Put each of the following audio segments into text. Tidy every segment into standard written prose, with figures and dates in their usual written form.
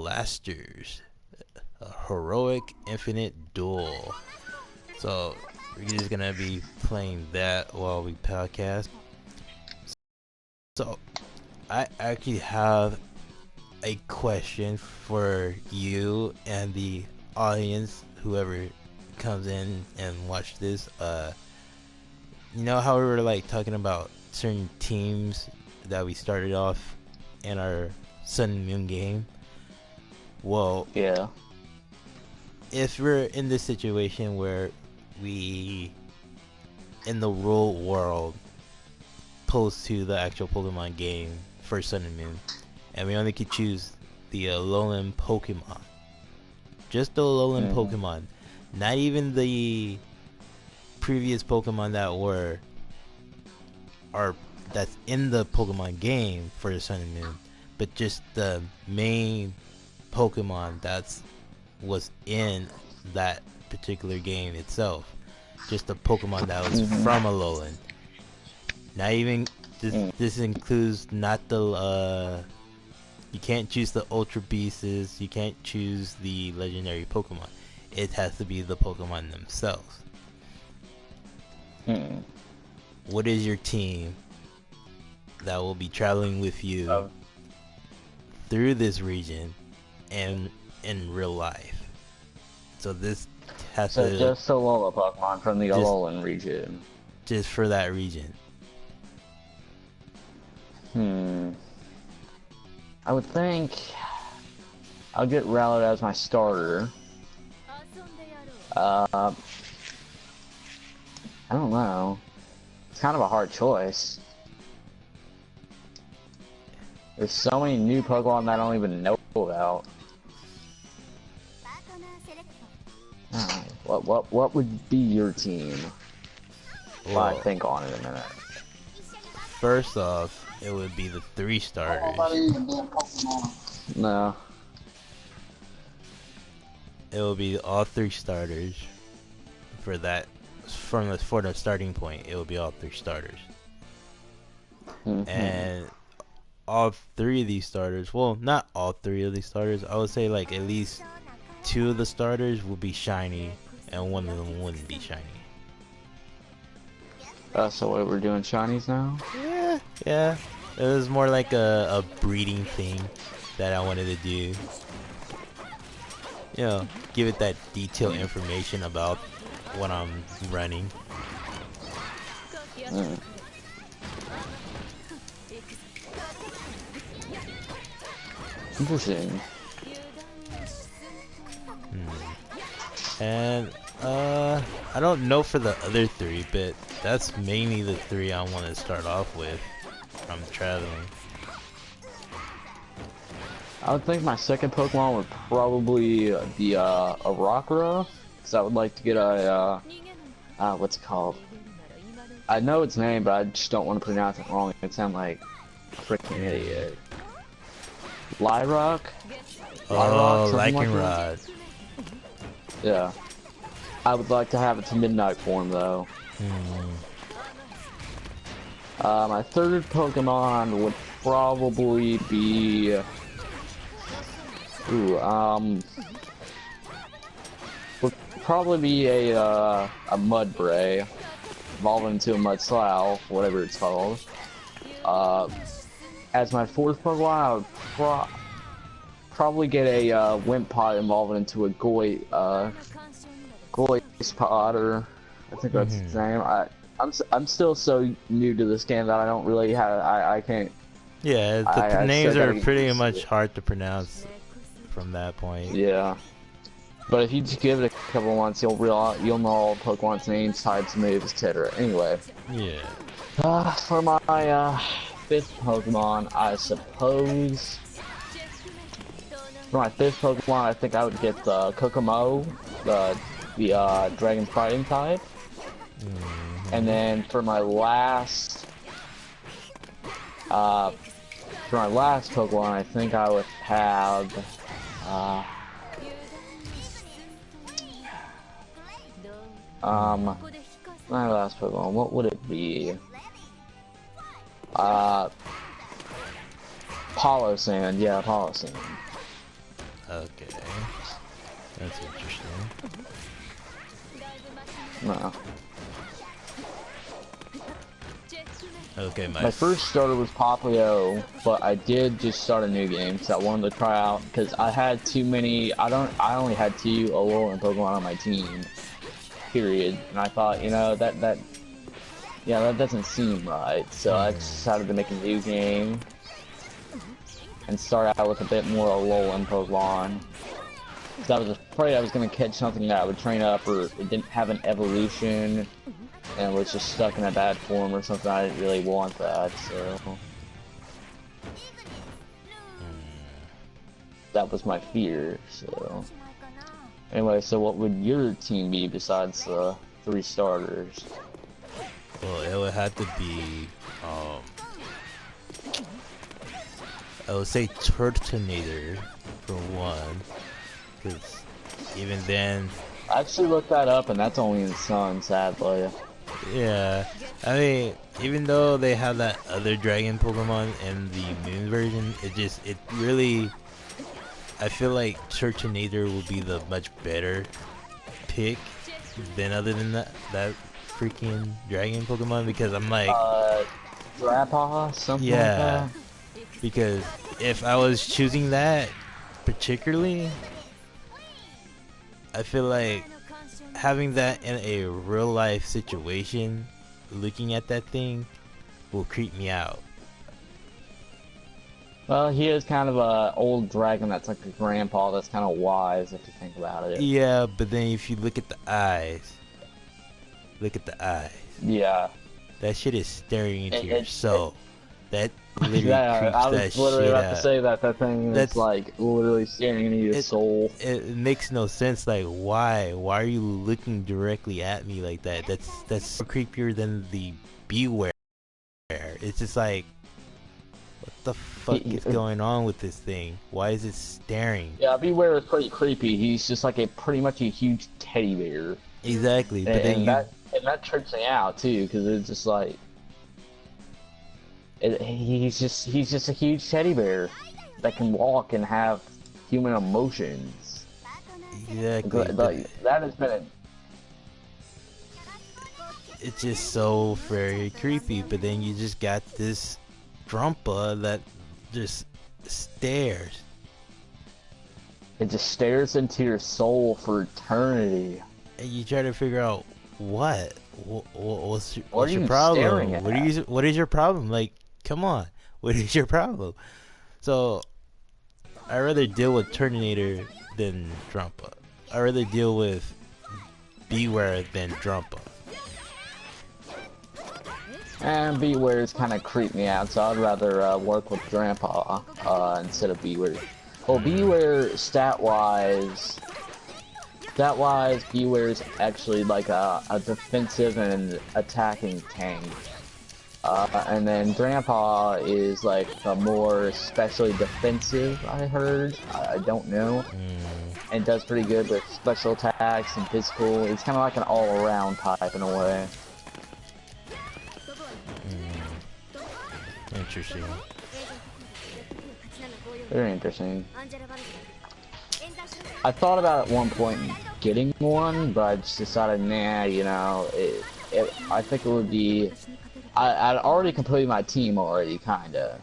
Blasters, a heroic infinite duel. So we're just gonna be playing that while we podcast. So I actually have a question for you and the audience, whoever comes in and watch this. You know how we were like talking about certain teams that we started off in our Sun and Moon game? Well, Yeah. if we're in this situation where we, in the real world, opposed to the actual Pokemon game for Sun and Moon, and we only could choose the Alolan Pokemon, just the Alolan Pokemon, not even the previous Pokemon that's in the Pokemon game for the Sun and Moon, but just the main Pokemon was in that particular game itself. Just the Pokemon that was from Alolan. Not even this includes not the you can't choose the Ultra Beasts, you can't choose the legendary Pokemon. It has to be the Pokemon themselves. What is your team that will be traveling with you through this region and in real life? So this has to just Alola Pokemon from the Alolan region. Just for that region. I would think I'll get Rowlet as my starter. I don't know. It's kind of a hard choice. There's so many new Pokemon that I don't even know about. What would be your team? Well, I think on it a minute. First off, it would be the 3 starters. No. It will be all 3 starters for that. For the starting point, it will be all 3 starters. And all 3 of these starters, well, not all 3 of these starters, I would say like at least 2 of the starters will be shiny and 1 of them wouldn't be shiny. So what, we're doing shinies now? Yeah. It was more like a breeding thing that I wanted to do. You know, give it that detailed information about what I'm running. Interesting. And I don't know for the other 3, but that's mainly the 3 I want to start off with. I'm traveling. I would think my second Pokemon would probably be a Rockruff, because I would like to get a what's it called? I know its name, but I just don't want to pronounce it wrong. It sounds like a freaking idiot. Lyrock? Oh, Lycanrod. Yeah. I would like to have its midnight form though. My third Pokemon would probably be would probably be a Mudbray, evolving into a Mudslough, whatever it's called. As my fourth Pokemon, I would probably get a Wimpod evolving into a Goispod, I think that's his name. I'm still so new to this game that I don't really have I can't. Yeah, the names are pretty much hard to pronounce from that point. Yeah, but if you just give it a couple months, you'll know all Pokemon's names, types, moves, etc. Anyway. Yeah. For my fifth Pokemon, I suppose. For my fifth Pokemon, I think I would get the Kokomo, the Dragon Fighting type. And then for my last Pokemon, I think I would have my last Pokemon, what would it be? Hollow Sand, yeah, Hollow Sand. Okay. That's interesting. No. Okay, My first starter was Papio, but I did just start a new game because I wanted to try out because I had too many. I only had 2 Alolan Pokemon on my team. Period. And I thought, you know, that doesn't seem right. So I decided to make a new game and start out with a bit more Alolan Pokemon. Because I was afraid I was going to catch something that I would train up, or it didn't have an evolution and was just stuck in a bad form or something. I didn't really want that, so that was my fear. So anyway, so what would your team be besides the 3 starters? Well, it would have to be, I would say Turtonator for one, because even then... I actually looked that up, and that's only in Sun, sadly. Yeah, I mean, even though they have that other dragon Pokemon in the Moon version, it really, I feel like Turtonator will be the much better pick than other than that freaking dragon Pokemon, because I'm like, Grandpa, something like yeah, that. because if I was choosing that particularly, I feel like having that in a real life situation, looking at that thing, will creep me out. Well, he is kind of a old dragon that's like a grandpa that's kind of wise if you think about it. Yeah, but then if you look at the eyes, Yeah. that shit is staring into your soul. That literally Yeah, creeps I that was literally shit about out. to say that thing is like literally staring into your soul. It makes no sense. Like, why are you looking directly at me like that? That's creepier than the Beware. It's just like, what the fuck is going on with this thing? Why is it staring? Yeah, Beware is pretty creepy. He's just like pretty much a huge teddy bear. Exactly, but then that trips me out too, because it's just like he's just a huge teddy bear that can walk and have human emotions. Exactly. Like, that has been it's just so very creepy, but then you just got this Drumpa that just stares. It just stares into your soul for eternity. And you try to figure out what's What your are problem? you staring at? What is your problem? Like, come on, what is your problem? So I'd rather deal with Turtonator than Drumpa. I'd rather deal with Beware than Drumpa. And Beware's kind of creeped me out, so I'd rather work with Grandpa instead of Beware. Well, Beware stat-wise, Beware's actually like a defensive and attacking tank. And then Grandpa is like a more especially defensive, I heard. I don't know. And does pretty good with special attacks and physical. It's kind of like an all-around type in a way. Interesting. Very interesting. I thought about at one point getting one, but I just decided, nah, you know, I think it would be... I'd already completed my team already, kinda.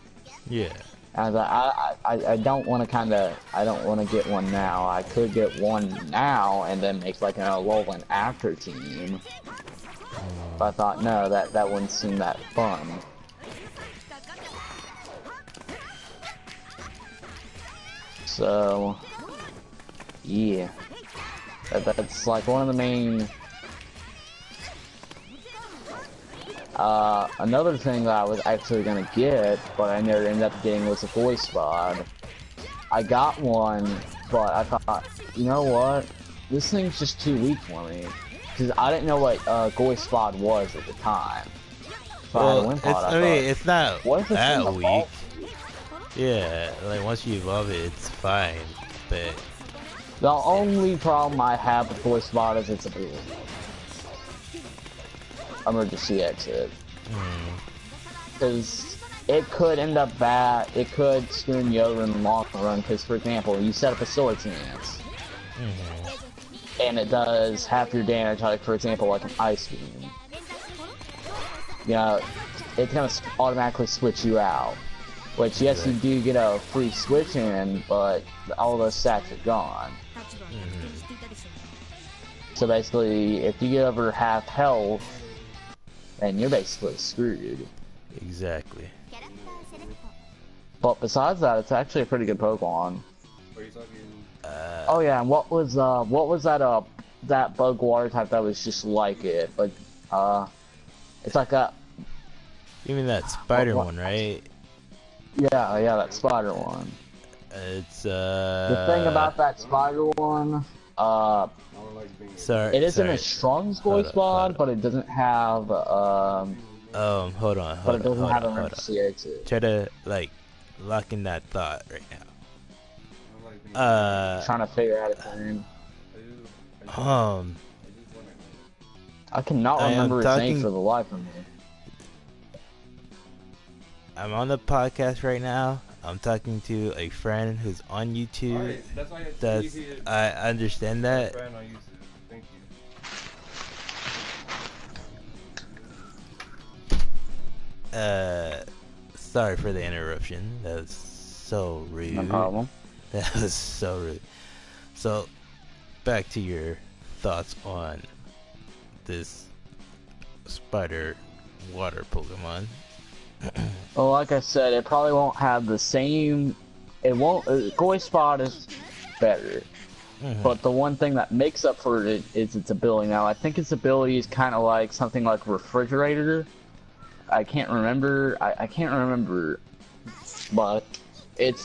Yeah. And I don't want to I don't want to get one now. I could get one now and then make like an Alolan after team. But I thought, no, that wouldn't seem that fun. So, yeah, that's like one of the main. Another thing that I was actually gonna get, but I never ended up getting, was a voice bod. I got one, but I thought, you know what? This thing's just too weak for me, because I didn't know what voice bod was at the time. Well, it's not that weak. Yeah, like once you evolve it, it's fine. But the only problem I have with voice bod is its ability. Emergency exit. Because it could end up bad. It could screw you over in the long run. Because, for example, you set up a sword stance, and it does half your damage. Like, for example, like an ice beam. You know, it's gonna automatically switch you out. Which, yes, you do get a free switch in, but all those stats are gone. So basically, if you get over half health, then you're basically screwed. Exactly. But besides that, it's actually a pretty good Pokemon. Oh yeah, and what was that that bug water type that was just like it, but it's like a. You mean that spider one, right? Yeah, that spider one. It's The thing about that spider one, sorry, it isn't as strong as Goispod, but it doesn't have hold on, but it doesn't have emergency exit. Try to like lock in that thought right now. Trying to figure out its name. I cannot remember its name for the life of me. I'm on the podcast right now. I'm talking to a friend who's on YouTube. I understand that. Sorry for the interruption. That was so rude. No problem. That was so rude. So, back to your thoughts on this spider water Pokemon. Well, like I said, it probably won't have the same. It won't. Goispod is better, but the one thing that makes up for it is its ability. Now, I think its ability is kind of like something like Refrigerator. I can't remember. I can't remember, but it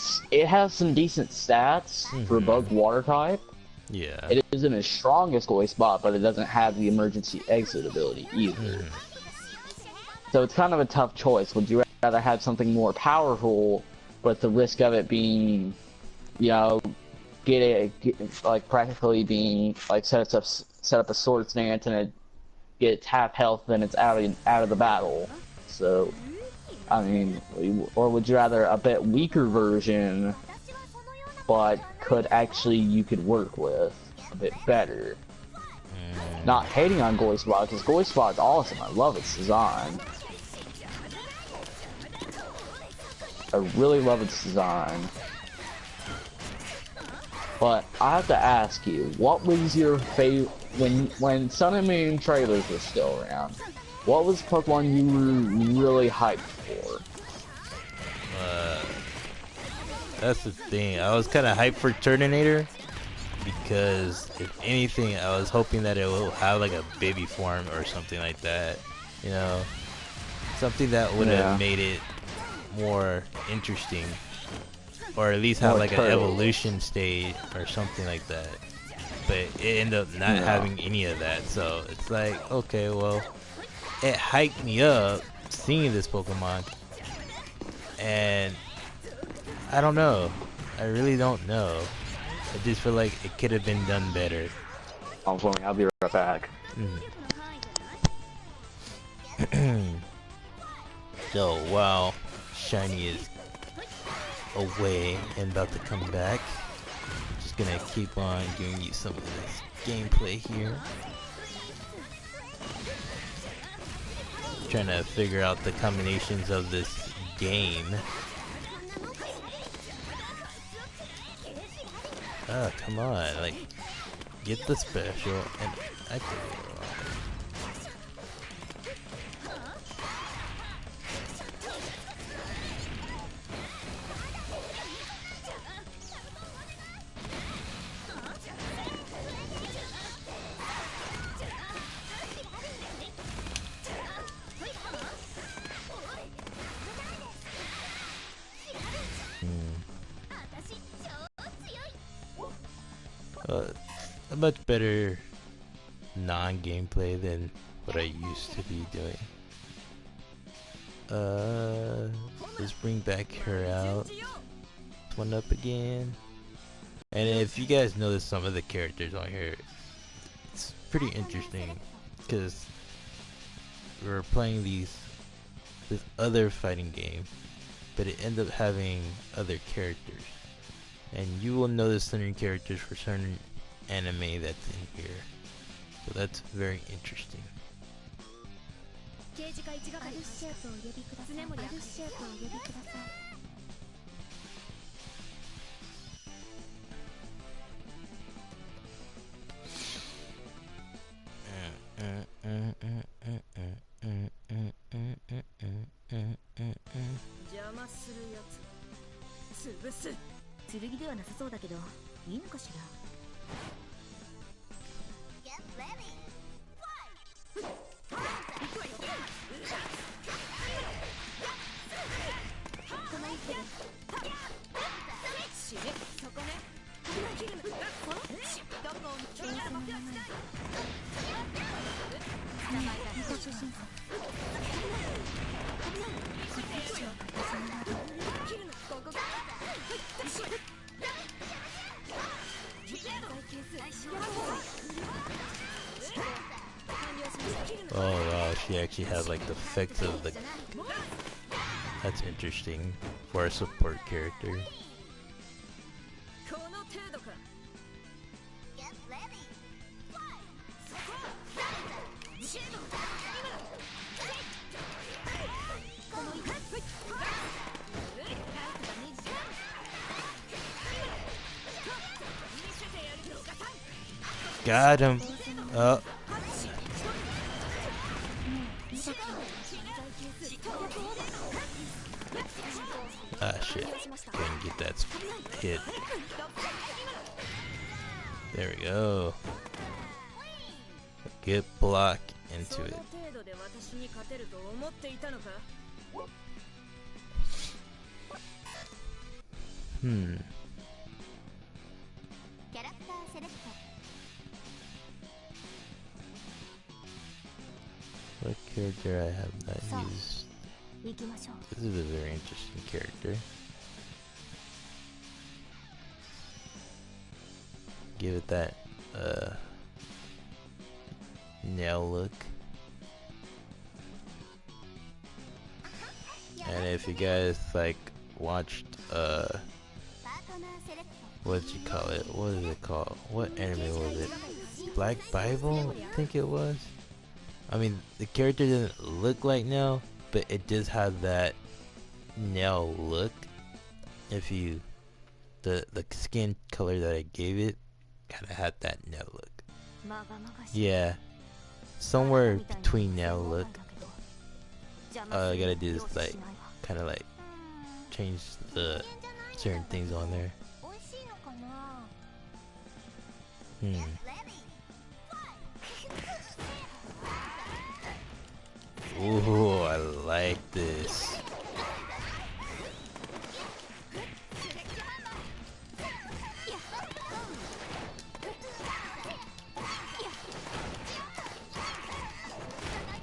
has some decent stats for bug water type. Yeah. It isn't as strong as Goispod, but it doesn't have the emergency exit ability either. So it's kind of a tough choice. Would you rather have something more powerful, but the risk of it being, you know, like practically being like set up a sword stance and it gets half health, then it's out of the battle. So, I mean, or would you rather a bit weaker version, but you could work with a bit better? Not hating on Goispod, because Goispod's awesome. I love its design. I really love its design. But I have to ask you, what was your favorite when Sun and Moon trailers were still around? What was Pokemon you were really hyped for? That's the thing. I was kind of hyped for Turtonator because, if anything, I was hoping that it will have like a baby form or something like that. You know, something that would have made it more interesting, or at least have more like an evolution stage or something like that. But it ended up not having any of that. So it's like, okay, well, it hyped me up seeing this Pokemon, and I don't know. I really don't know. I just feel like it could have been done better. I'll be right back. So while Shiny is away and about to come back, I'm just gonna keep on giving you some of this gameplay here. Trying to figure out the combinations of this game. Oh, come on, like, get the special and activate it. A much better non-gameplay than what I used to be doing. Let's bring back her out. One up again. And if you guys notice some of the characters on here, it's pretty interesting because we're playing these this other fighting game, but it ends up having other characters. And you will notice certain characters for certain anime that's in here. So that's very interesting. Oh wow, she actually has like the effects of the... That's interesting for a support character. Got him. Oh. Ah shit. Couldn't get that hit. There we go. Good block into it. What character I have not used? This is a very interesting character. Give it that nail look. And if you guys like watched what did you call it? What is it called? What anime was it? Black Bible, I think it was. I mean, the character doesn't look like Nell, but it does have that Nell look. If you, the skin color that I gave it, kind of had that Nell look. Yeah, somewhere between Nell look. All I gotta do is like, kind of like, change the certain things on there. Ooh, I like this.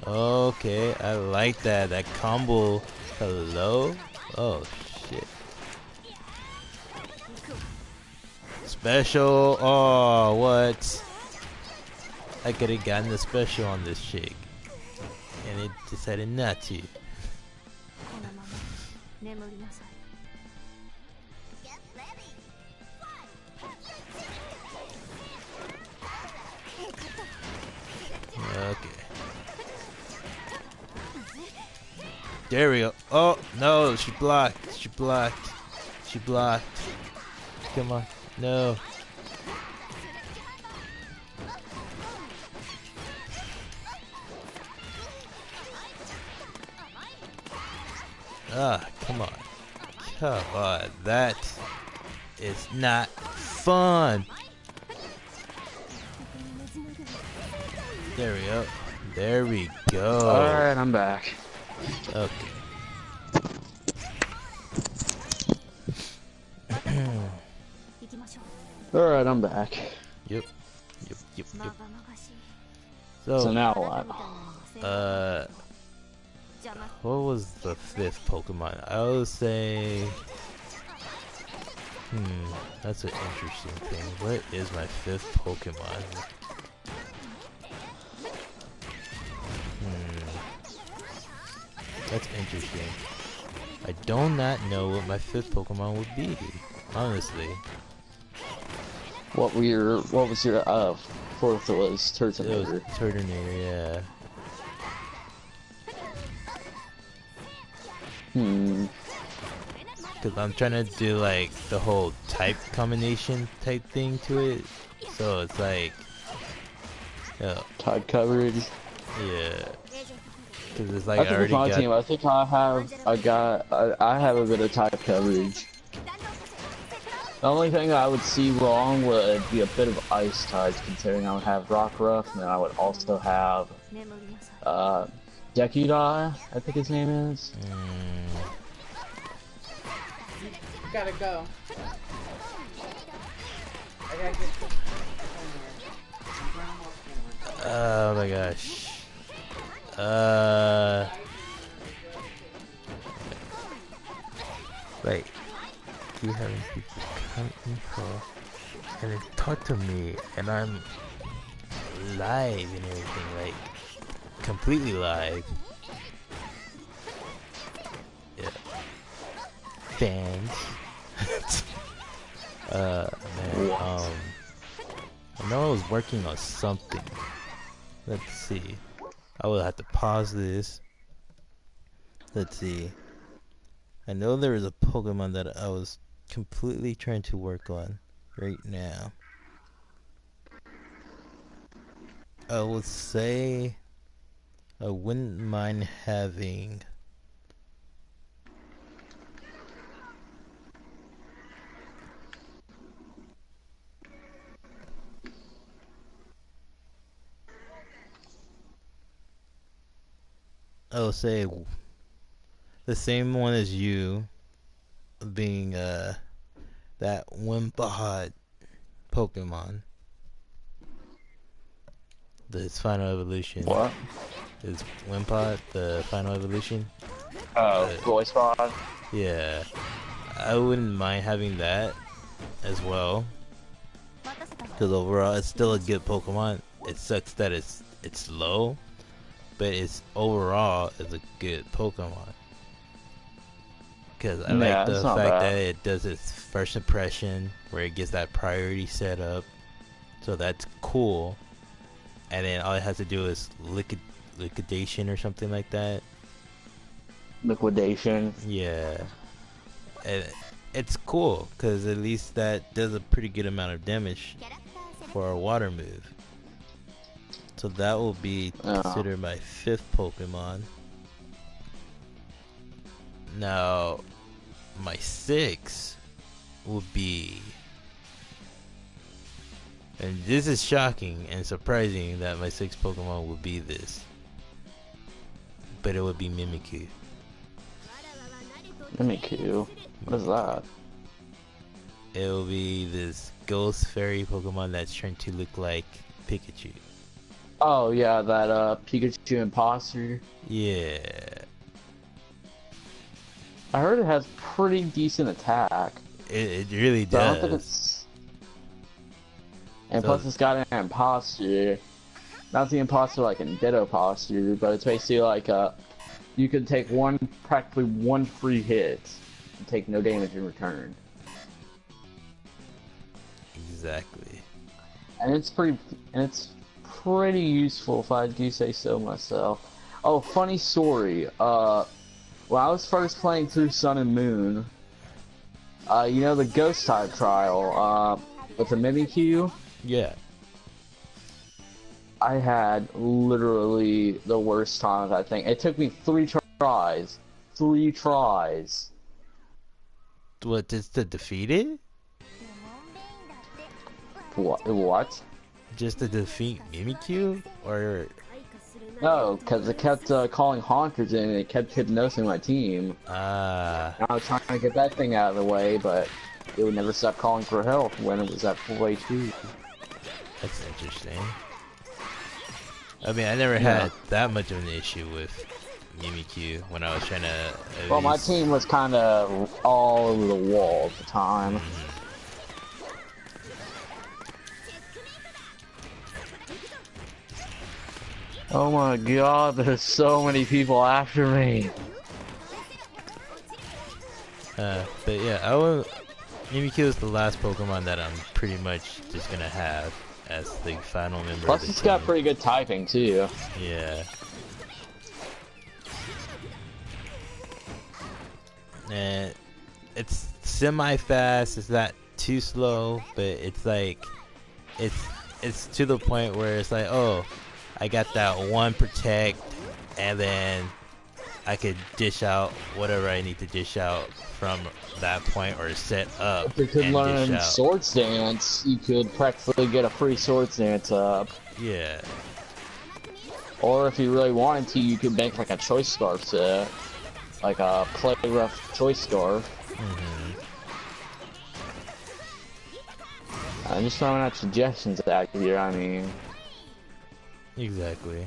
Okay, I like that. That combo. Hello? Oh, shit. Special. Oh, what? I could have gotten the special on this chick. And it decided not to. Okay. There we go. Oh, no, she blocked. She blocked. She blocked. Come on. No. Ah, come on. Come on. That is not fun. There we go. There we go. Alright, I'm back. Okay. Alright, I'm back. Yep. So now what? What was the fifth Pokemon? I would say... that's an interesting thing. What is my fifth Pokemon? That's interesting. I do not know what my 5th Pokemon would be, honestly. What was your 4th was Turtonator. It was Turtonator, yeah. Because I'm trying to do like the whole type combination type thing to it. So it's like... type coverage? Yeah. Because it's like I think with my team, I think I have a bit of type coverage. The only thing I would see wrong would be a bit of ice types, considering I would have Rock Ruff, and then I would also have Dekudai, I think his name is. You gotta go. I gotta get oh my gosh. Wait. You having people come info and then talk to me, and I'm live and everything, like completely live. Yeah. Fans. Man, I know I was working on something. Let's see. I will have to pause this. Let's see. I know there was a Pokemon that I was completely trying to work on right now. I would say I wouldn't mind having I'll say the same one as you, being that Wimpod Pokemon. His final evolution. What? Is Wimpod the final evolution? Oh, voice pod? Yeah. I wouldn't mind having that as well. Because overall, it's still a good Pokemon. It sucks that it's low, but it's overall is a good Pokemon. Because I like the fact that it does its first impression, where it gets that priority set up. So that's cool. And then all it has to do is liquidation or something like that. Liquidation. Yeah. And it's cool, because at least that does a pretty good amount of damage for a water move. So that will be considered my 5th Pokemon. Now, my 6th would be... And this is shocking and surprising that my 6th Pokemon would be this. But it would be Mimikyu. Mimikyu? What is that? It will be this ghost fairy Pokemon that's trying to look like Pikachu. Oh yeah, that Pikachu imposter. Yeah. I heard it has pretty decent attack. It really So I don't does. think it's... And plus it's got an imposter. Not the imposter like in Ditto posture, but it's basically like you can take practically one free hit and take no damage in return. Exactly. And it's pretty useful if I do say so myself. Oh, funny story. When I was first playing through Sun and Moon, you know the Ghost type trial with the Mimikyu? Yeah. I had literally the worst time of that thing. It took me 3 tries. 3 tries. What, just to defeat it? What? Just to defeat Mimikyu? Or... No, because it kept calling Honkers in and it kept hypnosing my team. Ah. I was trying to get that thing out of the way, but it would never stop calling for help when it was at full HP. That's interesting. I mean, I never had that much of an issue with Mimikyu when I was trying to... Well, my team was kind of all over the wall at the time. Oh my god, there's so many people after me. But yeah, I will. Mimikyu is the last Pokemon that I'm pretty much just gonna have as the final member. Plus, of the it's got team. pretty good typing too. Yeah. And it's semi-fast. It's not too slow, but it's like it's to the point where it's like, oh, I got that one protect, and then I could dish out whatever I need to dish out from that point, or set up If you could and dish learn out. Swords Dance, you could practically get a free Swords Dance up. Yeah. Or if you really wanted to, you could make like a Choice Scarf set. Like a Play Rough Choice Scarf. I'm just throwing out suggestions out here, I mean. Exactly.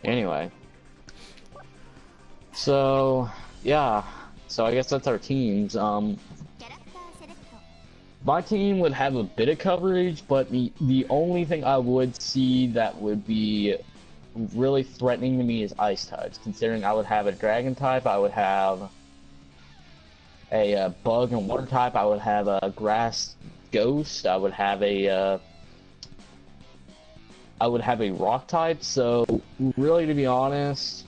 Anyway. So, yeah. So I guess that's our teams. My team would have a bit of coverage, but the only thing I would see that would be really threatening to me is ice types. Considering I would have a dragon type, I would have a bug and water type, I would have a grass ghost, I would have a rock type. So really, to be honest,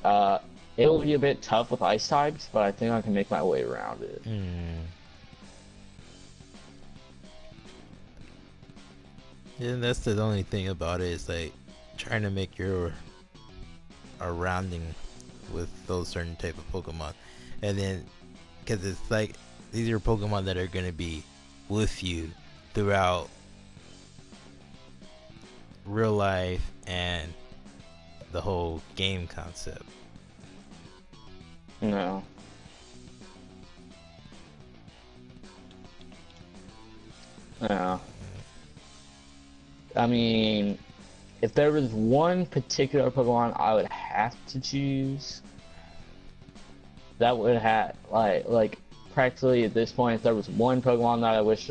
it'll be a bit tough with ice types, but I think I can make my way around it. Yeah, that's the only thing about it, is like trying to make your rounding with those certain type of Pokemon, and then because it's like these are Pokemon that are gonna be with you throughout real life and the whole game concept. No. No. I mean, if there was one particular Pokemon I would have to choose, that would have like practically at this point, if there was one Pokemon that I wish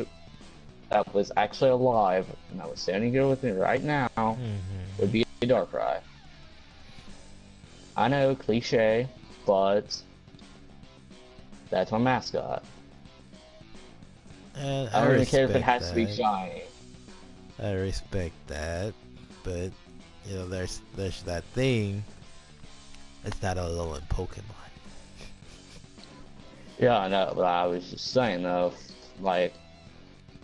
that was actually alive and that was standing here with me right now, would be a Darkrai. I know, cliche, but that's my mascot. And I don't even care if it has respect to be that. shiny. I respect that, but you know, there's that thing. It's not a little Pokemon. Yeah, I know, but I was just saying though, like,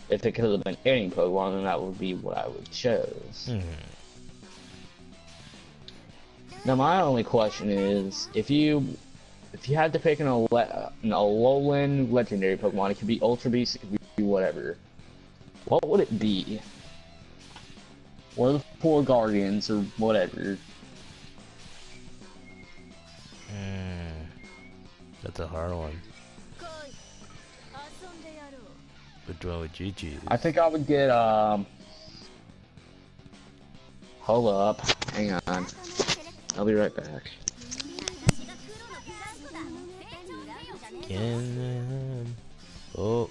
if it could have been any Pokemon, then that would be what I would choose. Now, my only question is, if you had to pick an Alolan legendary Pokemon, it could be Ultra Beast, it could be whatever. What would it be? One of the 4 Guardians or whatever. That's a hard one. Which one would you choose? I think I would get hold up, hang on. I'll be right back. Oh,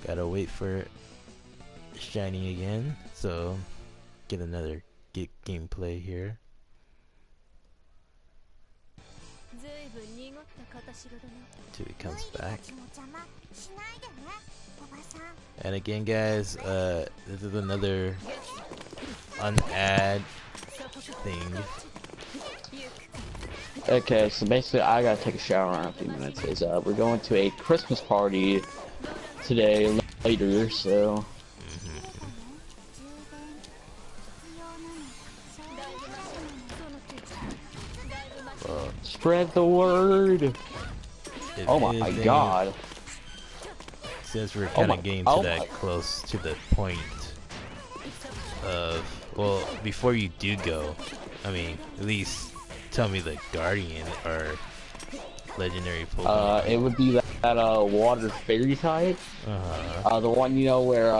gotta wait for it shiny again. So get another gameplay here. Till he comes back. And again, guys, this is another unad thing. Okay, so basically I gotta take a shower in a few minutes. We're going to a Christmas party today later, so spread the word. If Oh my anything, god. Since we're kind of getting to oh that my. close to the point of, well, before you do go, I mean, at least tell me the Guardian or legendary Pokemon. It would be that water fairy type. The one, you know, where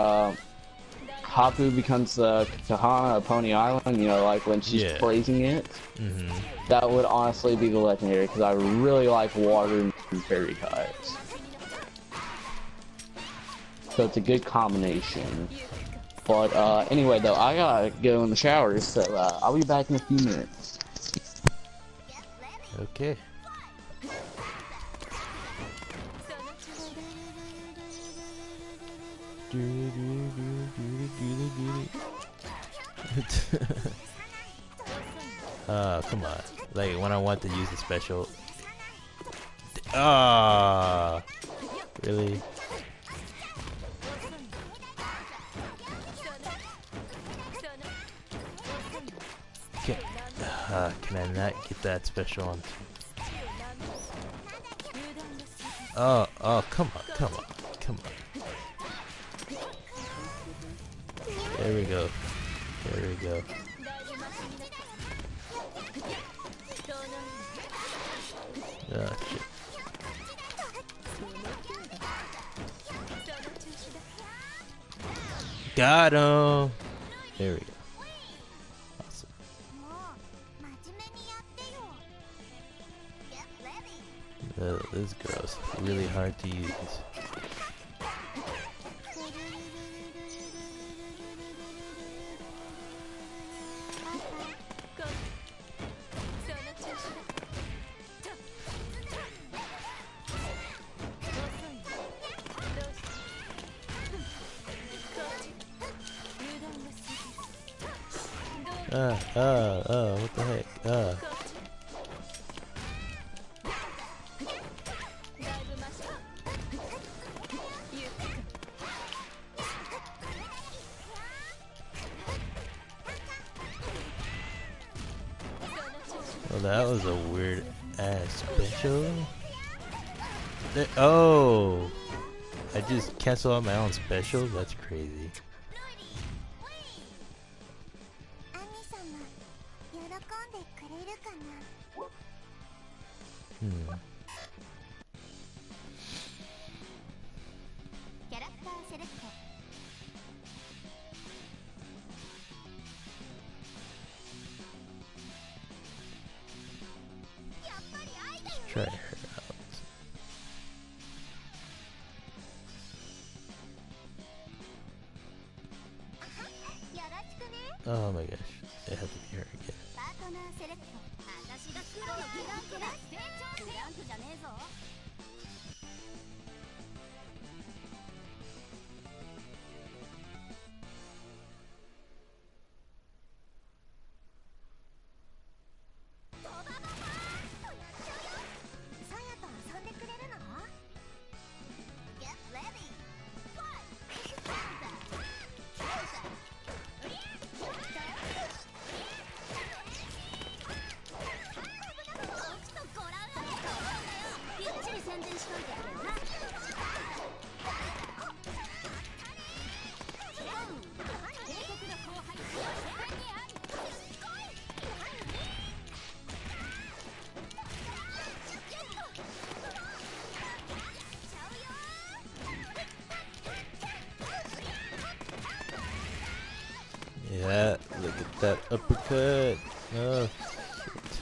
Haku becomes the Kahana of Pony Island, you know, like when she's praising it. That would honestly be the legendary, because I really like water and fairy types. So it's a good combination. But anyway, though, I gotta go in the shower, so I'll be back in a few minutes. Okay. Come on. Like when I want to use the special. Ah, really? Can I not get that special on? Oh, come on. There we go. Oh, shit. Got him! There we go. Awesome. This girl's really hard to use. What the heck? Well, that was a weird ass special. Oh! I just canceled out my own special? That's crazy. Try her out. Oh my gosh, it had to be her again. Yeah, look at that uppercut. Oh, shit.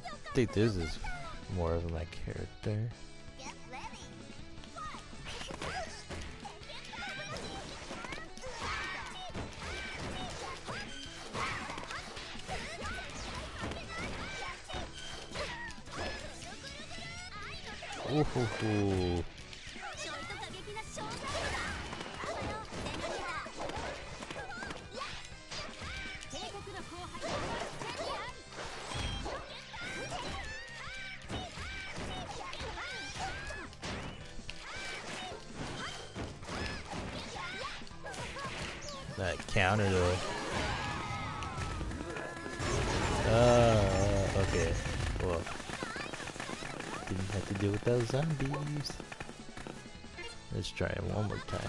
I think this is more of my character. Ooh. That counter though. Okay. Well, didn't have to deal with those zombies. Let's try it one more time.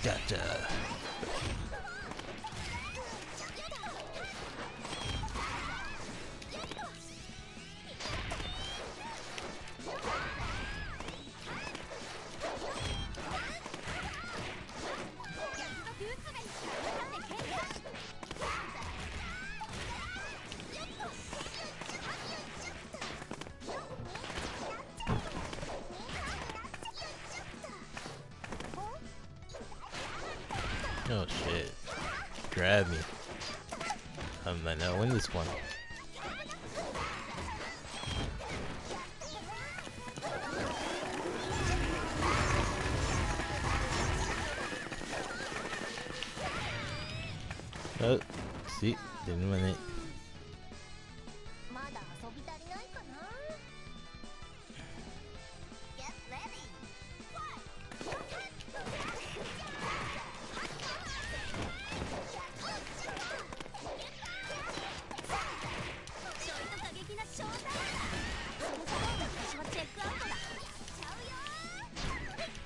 Gotcha. Oh shit. Grab me. I might not win this one. Oh, see, didn't win it.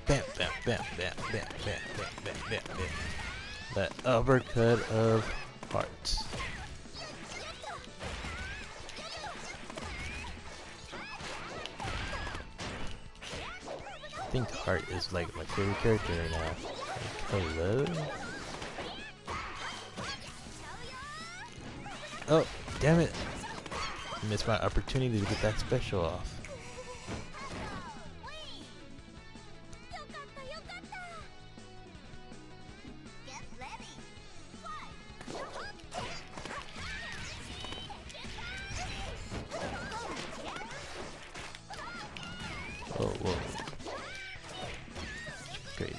Bam, bam, bam, bam, bam, bam, bam, bam, bam, bam. That uppercut of hearts. I think Heart is like my favorite character right now. Like, hello? Oh, damn it! Missed my opportunity to get that special off. Oh, whoa. Crazy.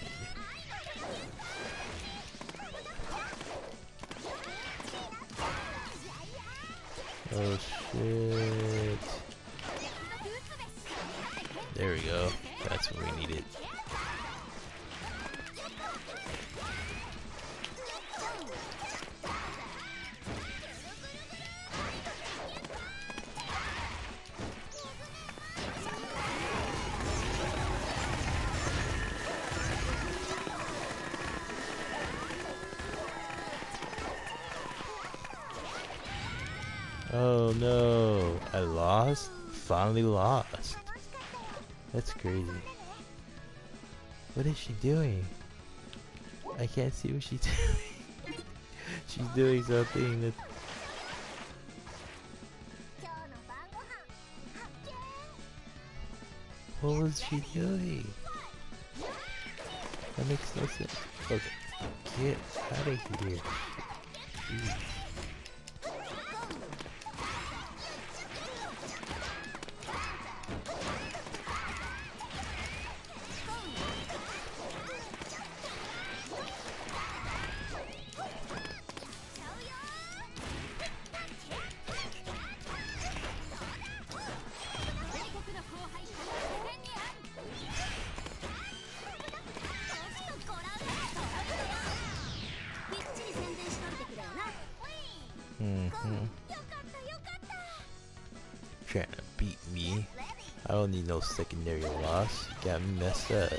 Oh shit. There we go. That's what we needed. Oh no, I lost? Finally lost. That's crazy. What is she doing? I can't see what she's doing. She's doing something that... What was she doing? That makes no sense. Okay, get out of here. Jeez. Trying to beat me. I don't need no secondary loss. Got me messed up.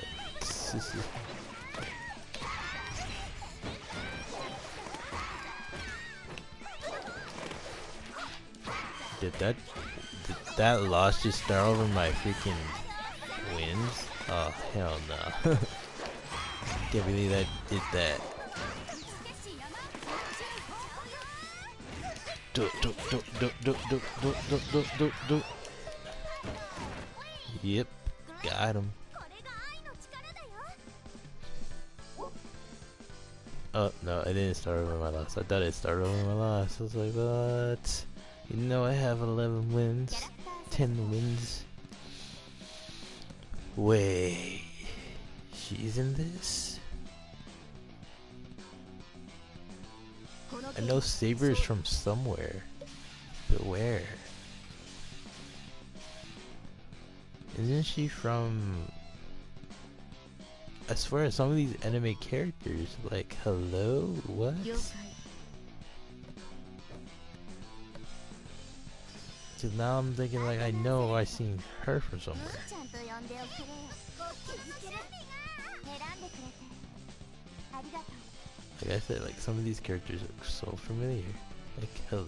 Did that loss just start over my freaking wins? Oh hell no. Can't believe I did that. Do. Yep, got him. Oh no, I didn't start over my loss. I thought it started over my loss. I was like, what? You know I have 11 wins, 10 wins. Wait, she's in this? I know Saber's from somewhere, but where? Isn't she from... I swear some of these anime characters, like, hello? What? Cause now I'm thinking like, I know I've seen her from somewhere. Like I said, like some of these characters are so familiar. Like, hello.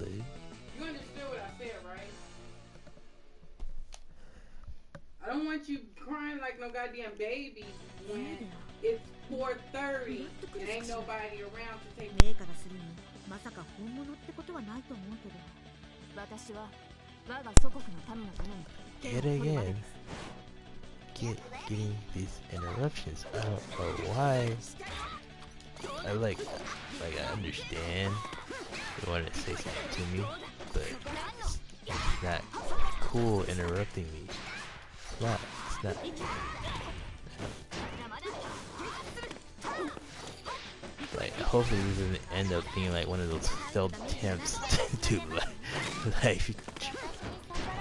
You understood what I said, right? I don't want you crying like no goddamn baby when it's 4:30 and ain't nobody around to take. Yet again, getting these interruptions. I don't know why. I I understand you want to say something to me, but it's not cool interrupting me. It's not. Like, hopefully this doesn't end up being like one of those failed attempts to like,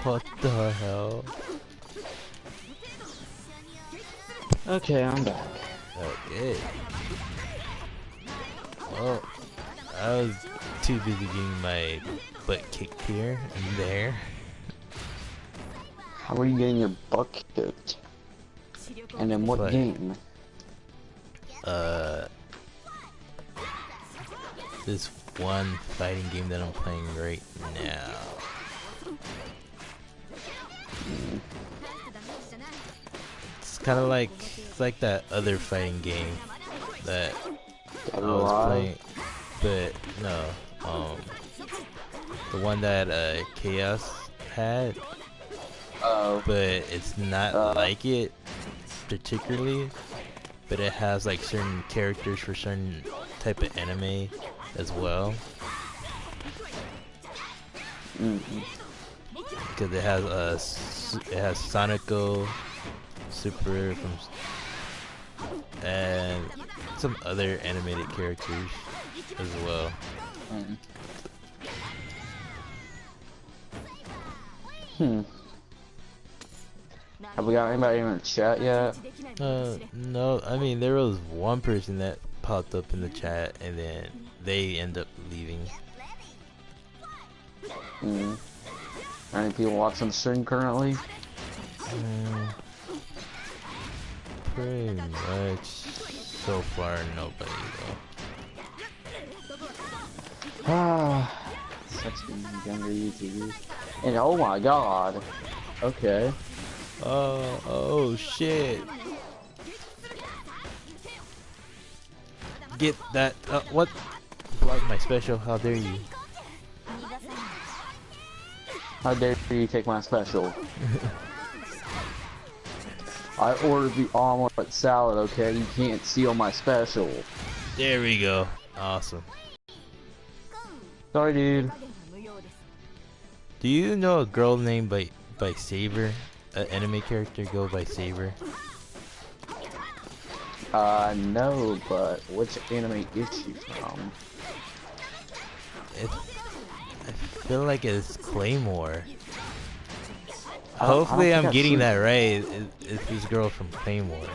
what the hell? Okay, I'm back. Okay. Well, I was too busy getting my butt kicked here and there. How are you getting your butt kicked? And in what But, game? This one fighting game that I'm playing right now. It's kind of like that other fighting game that I was playing, but no, the one that Chaos had. Oh. But it's not like it particularly, but it has like certain characters for certain type of anime as well. Because it has Sonico, Super and some other animated characters as well. Have we got anybody in the chat yet? No, I mean there was one person that popped up in the chat and then they end up leaving. Any people watching the stream currently? Pretty much so far nobody though. Such younger YouTubers. And oh my god. Okay. Oh shit. Get that, what? Block my special, how dare you? How dare you take my special? I ordered the omelet salad, okay? You can't steal my special. There we go. Awesome. Sorry, dude. Do you know a girl named by Saber? An anime character go by Saber? No, but which anime is she from? I feel like it's Claymore. Hopefully I'm getting that right. It's this girl from Claymore.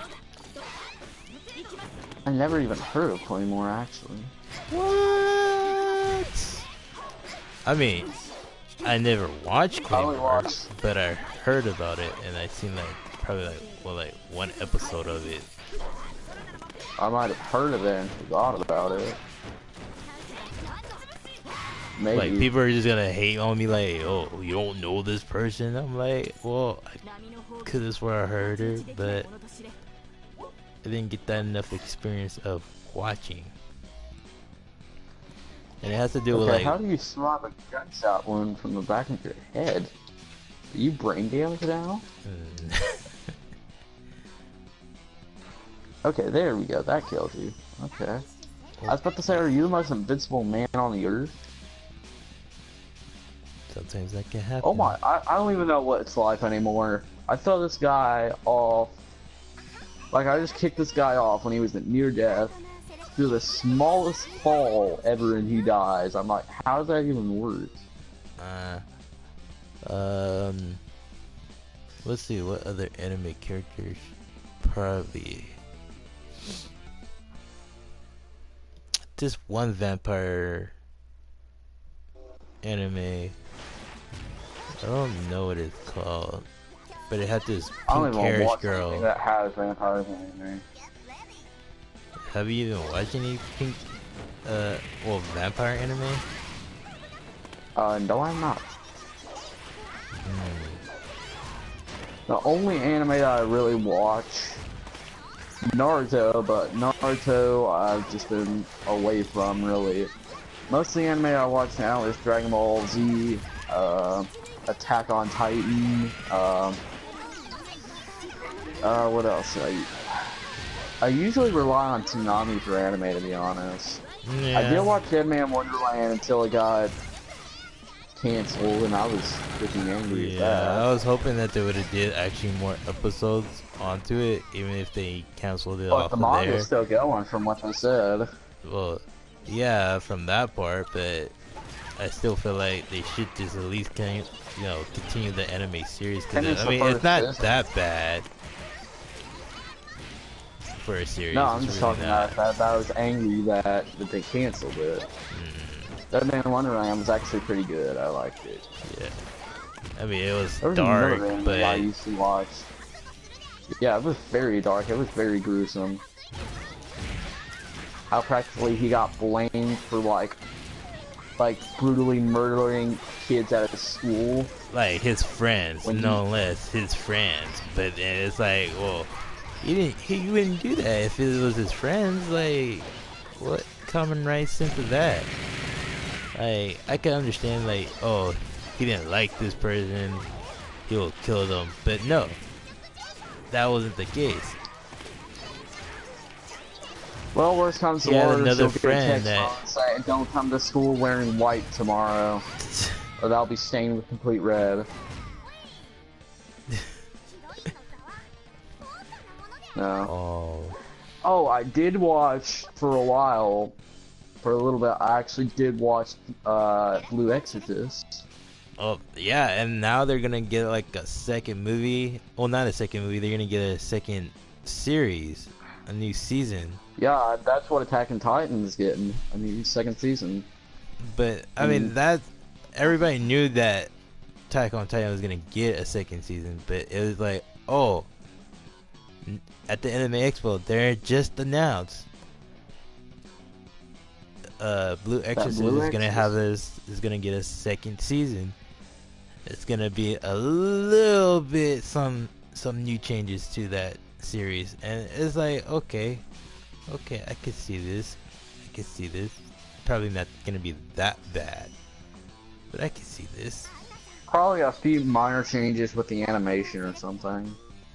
I never even heard of Claymore, actually. What? I mean, I never watched Claymore, but I heard about it, and I seen probably one episode of it. I might have heard of it and forgot about it. Maybe. Like, people are just gonna hate on me like, oh, you don't know this person? I'm like, well, I could have swore I heard her, but I didn't get that enough experience of watching. And it has to do with like... how do you swab a gunshot wound from the back of your head? Are you brain damaged now? Okay, there we go. That killed you. Okay. I was about to say, are you the most invincible man on the earth? Sometimes that can happen. Oh my, I don't even know what it's like anymore. I throw this guy off. Like, I just kicked this guy off when he was at near death. Do the smallest fall ever and he dies. I'm like, how does that even work? Let's see, what other anime characters? Probably just one vampire anime. I don't know what it's called, but it had this pink-haired girl. That has vampires anime. Have you even watched any vampire anime? No, I'm not. The only anime that I really watch, Naruto, but Naruto I've just been away from, really. Most of the anime I watch now is Dragon Ball Z, Attack on Titan, what else? I usually rely on Toonami for anime, to be honest. Yeah. I did watch Dead Man Wonderland until it got canceled, and I was freaking angry at that. I was hoping that they would have did actually more episodes onto it, even if they canceled it But off the of manga's there. still going, from what they said. Well, yeah, from that part, but I still feel like they should just at least continue the anime series, because Finish I the mean it's first not season. that bad for a series. No, I'm It's just really talking not. about that I was angry that they canceled it. Dead Man Wonderland was actually pretty good. I liked it. Yeah, I mean it was There was dark, another anime but I used to watch. Yeah, it was very dark. It was very gruesome. How practically he got blamed for like brutally murdering kids at a school. like his friends, When no less his friends. But then it's like, well, he wouldn't do that if it was his friends. Like, what common right sense of that? Like, I can understand, like, oh, he didn't like this person, he'll kill them. But no, that wasn't the case. Well, worst comes to He had worst, another you'll get a friend text that- phone saying, "Don't come to school wearing white tomorrow, or that'll be stained with complete red." No. Oh, I did watch for a while, for a little bit. I actually did watch Blue Exorcist. Oh, yeah, and now they're gonna get like a second movie. Well, not a second movie, they're gonna get a second series, a new season. Yeah, that's what Attack on Titan is getting. I mean, second season. But I mean, that everybody knew that Attack on Titan was gonna get a second season, but it was like, oh, at the Anime Expo, they're just announced. Blue Exorcist is gonna have is gonna get a second season. It's gonna be a little bit some new changes to that series, and it's like, okay, I can see this. Probably not gonna be that bad, but I can see this. Probably a few minor changes with the animation or something.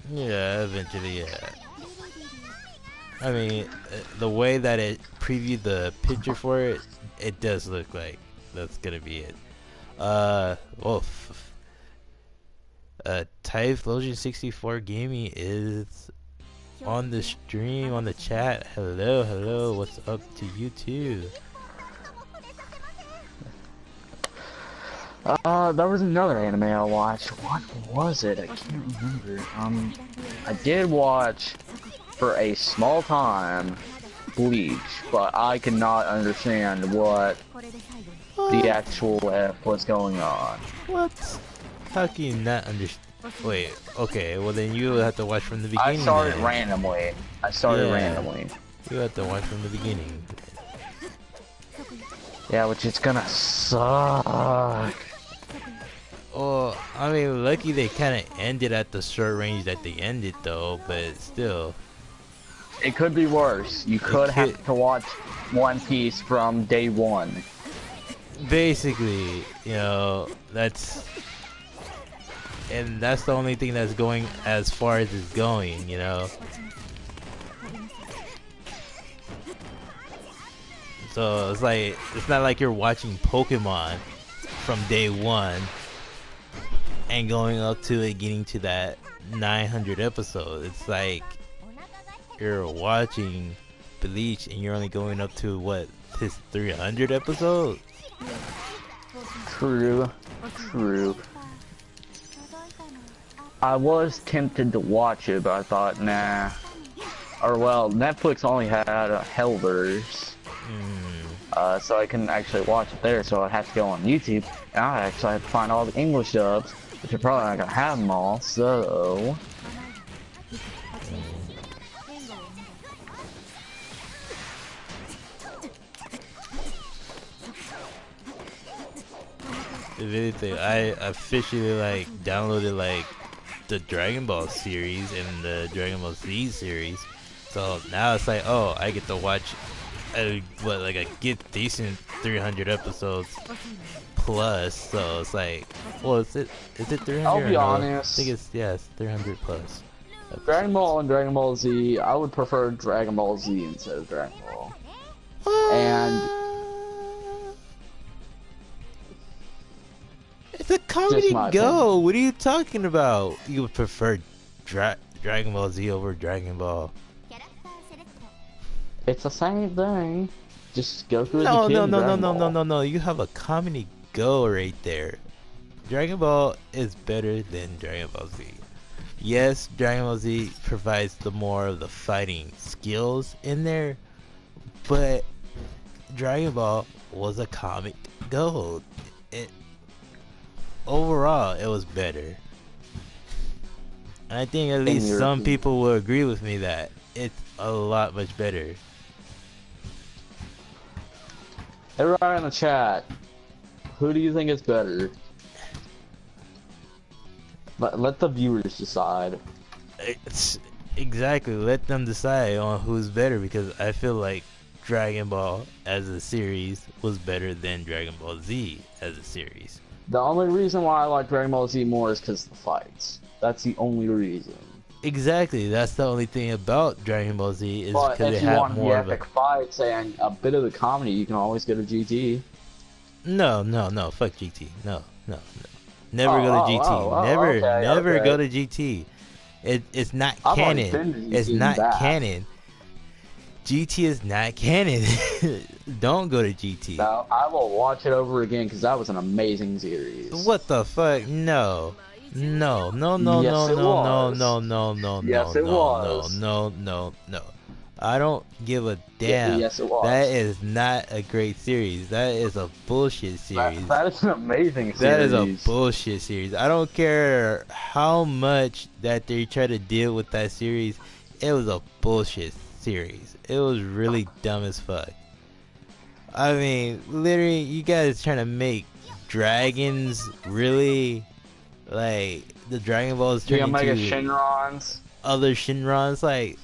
Yeah, eventually, yeah. I mean, the way that it previewed the picture for it, it does look like that's gonna be it. Typhlosion64 Gaming is on the stream, on the chat. Hello, what's up to you too? There was another anime I watched. What was it? I can't remember. I did watch for a small time Bleach, but I could not understand what the actual F was going on. What? How can you not understand? Wait, okay, well then you have to watch from the beginning. I started then. randomly. You have to watch from the beginning. Yeah, which is gonna suck. Oh, I mean, lucky they kind of ended at the short range that they ended, though. But still, It could be worse. You could have to watch One Piece from day one. basically, that's the only thing that's going as far as it's going, So it's like, it's not like you're watching Pokemon from day one and going up to it, getting to that 900 episode. It's like you're watching Bleach and you're only going up to what, his 300 episode? True. I was tempted to watch it, but I thought, nah. Or well, Netflix only had Hellverse. So I couldn't actually watch it there, so I'd have to go on YouTube, and I actually have to find all the English dubs, which are probably not gonna have them all, so... If anything, I officially downloaded the Dragon Ball series and the Dragon Ball Z series, so now it's like, oh, I get to watch a get decent 300 episodes plus. So it's like, well, is it 300? I'll be or no? honest. I think it's 300 plus. Dragon Ball and Dragon Ball Z, I would prefer Dragon Ball Z instead of Dragon Ball. And it's a comedy my go. opinion. What are you talking about? You would prefer Dragon Ball Z over Dragon Ball? It's the same thing. Just Goku as No, a kid. no, in no, no, Dragon no, no, Ball. no, no. You have a comedy go right there. Dragon Ball is better than Dragon Ball Z. Yes, Dragon Ball Z provides the more of the fighting skills in there, but Dragon Ball was a comic gold. Overall, it was better. And I think at least your some opinion. people will agree with me that it's a lot much better. Everybody in the chat, who do you think is better? Let the viewers decide. It's exactly, let them decide on who's better, because I feel like Dragon Ball as a series was better than Dragon Ball Z as a series. The only reason why I like Dragon Ball Z more is because of the fights. That's the only reason. Exactly, that's the only thing about Dragon Ball Z is But because if it you had want the more of epic a... fights and a bit of the comedy, you can always go to GT. No, fuck GT. No. Never go to GT. Never okay. go to GT. It's not I've already canon. been to GT It's and not back. canon. GT is not canon. Don't go to GT. No, I will watch it over again because that was an amazing series. What the fuck? No. Yes, it was. No. Yes, it was. No. I don't give a damn. Yes, it was. That is not a great series. That is a bullshit series. That is an amazing series. That is a bullshit series. I don't care how much that they try to deal with that series. It was a bullshit series. It was really dumb as fuck. I mean, literally, you guys trying to make dragons really, like, the Dragon Balls turn Mega into Shenrons. other Shinrons. Like,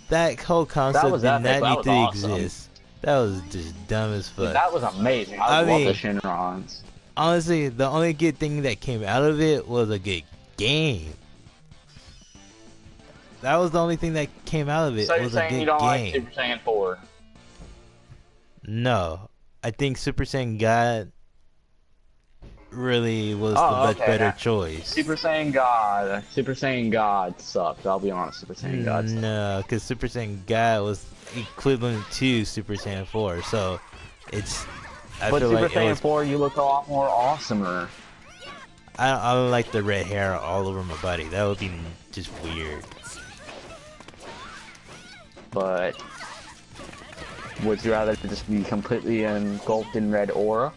that whole concept was did epic. not That need was to awesome. exist. That was just dumb as fuck. That was amazing. I I love mean- the Shenrons. Honestly, the only good thing that came out of it was a good game. That was the only thing that came out of it. So you're was a saying good you don't like game. Super Saiyan 4? No, I think Super Saiyan God really was the Oh, much okay, better that- choice. Super Saiyan God sucked. I'll be honest, Super Saiyan God sucked. No, because Super Saiyan God was equivalent to Super Saiyan 4, so it's. I But feel Super like it Saiyan was. 4, you look a lot more awesomer. I don't like the red hair all over my body. That would be just weird. But would you rather just be completely engulfed in red aura?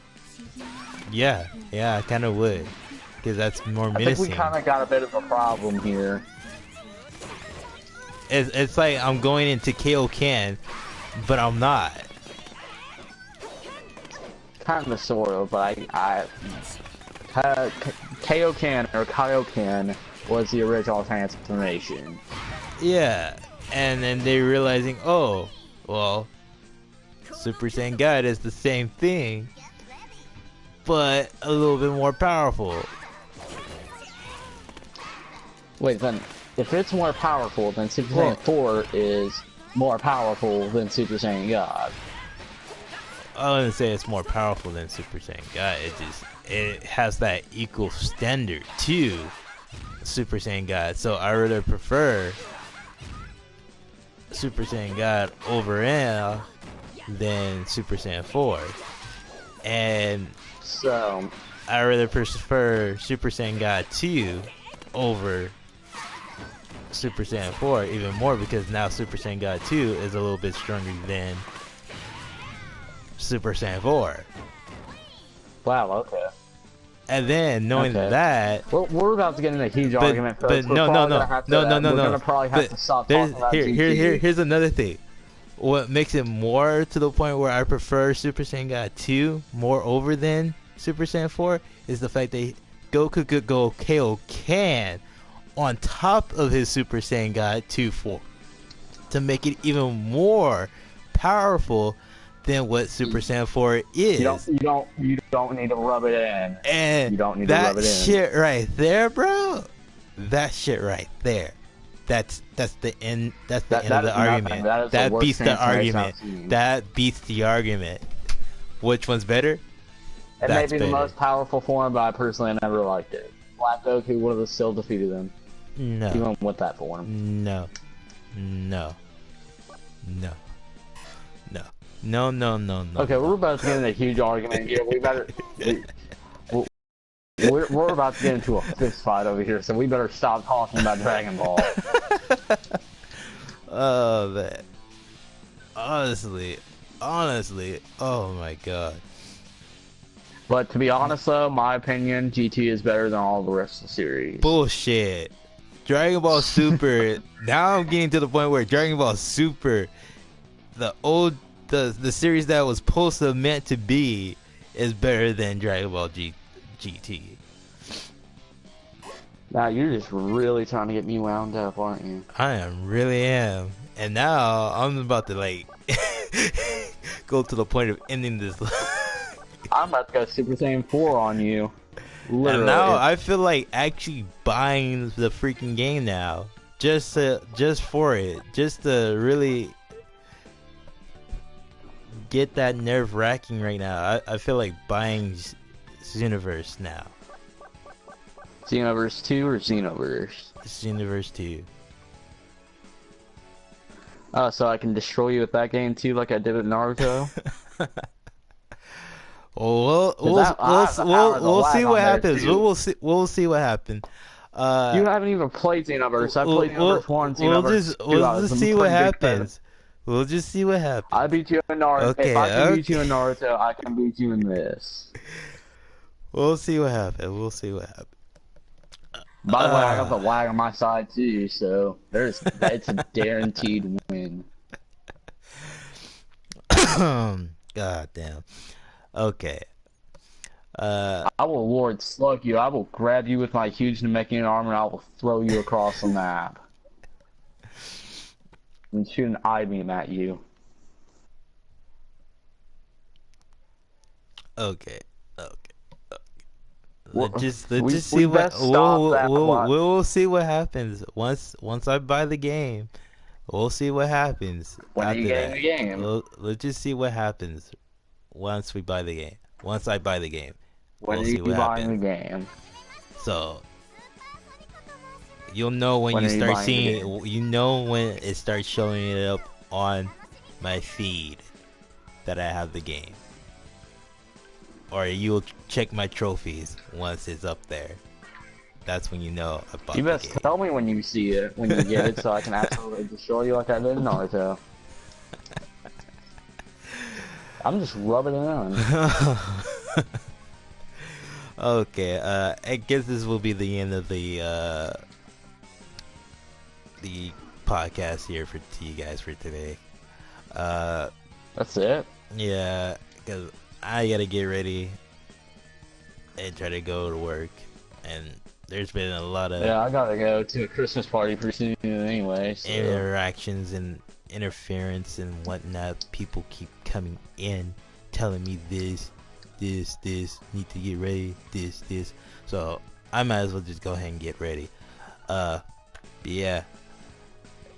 Yeah, I kind of would, because that's more I think menacing. we kind of got a bit of a problem here. It's like I'm going into Kaioken, but I'm not. Kind of, sort of, but Kaioken or Kaioken was the original transformation. Yeah, and then they're realizing, oh, well, Super Saiyan God is the same thing, but a little bit more powerful. Wait, then, if it's more powerful, then Super Well- Saiyan 4 is more powerful than Super Saiyan God. I wouldn't say it's more powerful than Super Saiyan God. It has that equal standard to Super Saiyan God. So I rather prefer Super Saiyan God overall than Super Saiyan 4. And So, I rather prefer Super Saiyan God 2 over Super Saiyan 4 even more, because now Super Saiyan God 2 is a little bit stronger than Super Saiyan 4. wow, okay. And then knowing Okay. that, Well, we're about to get in a huge argument, folks. but We're no, probably gonna probably have But to stop there's- talking about here's GT. another thing. What makes it more to the point where I prefer Super Saiyan God 2 more over than Super Saiyan 4 is the fact that Goku could go Kaioken on top of his Super Saiyan God 2 4 to make it even more powerful than what Super Saiyan 4 is. You don't need to rub it in. And You don't need to rub that it in. shit right there, bro. That shit right there that's the end. That's the That- end that of the is nothing. argument. That is the That worst beats the transformation argument. I've seen. That beats the argument. Which one's better? It may That's be the better. most powerful form, but I personally never liked it. Black Goku would have still defeated him, No. even with that form. No. No. No. No. No. No. No. No. Okay, we're about to get in a huge argument here. We better. We're about to get into a fist fight over here, so we better stop talking about Dragon Ball. Oh man. Honestly. Oh my god. But to be honest, though, my opinion, GT is better than all the rest of the series. Bullshit. Dragon Ball Super. Now I'm getting to the point where Dragon Ball Super, the series that was supposed to meant to be, is better than Dragon Ball GT. Now you're just really trying to get me wound up, aren't you? Really am. And now I'm about to like go to the point of ending this. I'm about to go Super Saiyan 4 on you. Literally. And now I feel like actually buying the freaking game now, just for it, just to really get that nerve wracking right now. I feel like buying Xenoverse now. Xenoverse 2 or Xenoverse? Xenoverse 2. So I can destroy you with that game too, like I did with Naruto? We'll see what happens. We'll see what happens. You haven't even played Xenoverse. I played Xenoverse 1, Xenoverse 2. We'll just see what happens. We'll just see what happens. I beat you in Naruto. Okay, if I can beat you in Naruto, I can beat you in this. We'll see what happens. By the way, I got the lag on my side too, so it's a guaranteed win. God damn. Okay. I will Lord Slug you. I will grab you with my huge Namekian arm and I will throw you across the map. And shoot an I-beam at you. Okay. Well, Let's we just see what best stop that one. we'll see what happens once I buy the game. We'll see what happens When are after you getting that. the game? Let's just see what happens once we buy the game. Once I buy the game, When we'll are see you what buying happens. the game? So you'll know when When you are you start buying the seeing. game? You know when it starts showing it up on my feed that I have the game. Or you'll check my trophies once it's up there. That's when you know I bought You the best game. tell me when you see it, when you get it, so I can absolutely destroy you like I did in Naruto. I'm just rubbing it on. Okay, I guess this will be the end of the podcast here to you guys for today. That's it? Yeah, because I gotta get ready and try to go to work, and there's been a lot of Yeah, I gotta go to a Christmas party pretty soon anyway, so... interactions and interference and whatnot. People keep coming in telling me this, need to get ready, this. So I might as well just go ahead and get ready. But yeah,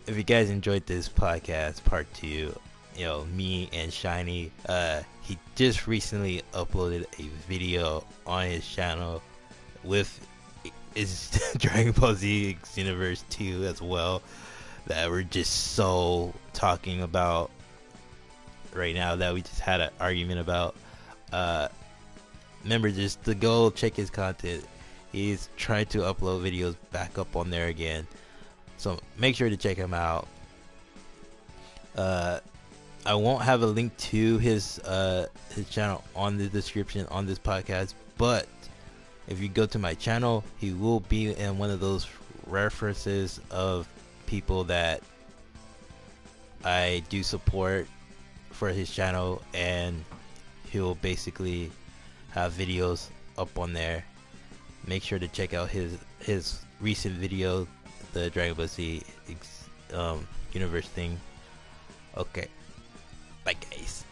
if you guys enjoyed this podcast, part 2, me and Shiny, he just recently uploaded a video on his channel with his Dragon Ball Z Xenoverse 2 as well, that we're just so talking about right now, that we just had an argument about. Remember just to go check his content. He's trying to upload videos back up on there again, so make sure to check him out. I won't have a link to his channel on the description on this podcast, but if you go to my channel, he will be in one of those references of people that I do support for his channel, and he'll basically have videos up on there. Make sure to check out his recent video, the Dragon Ball Z universe thing. Okay, bye guys.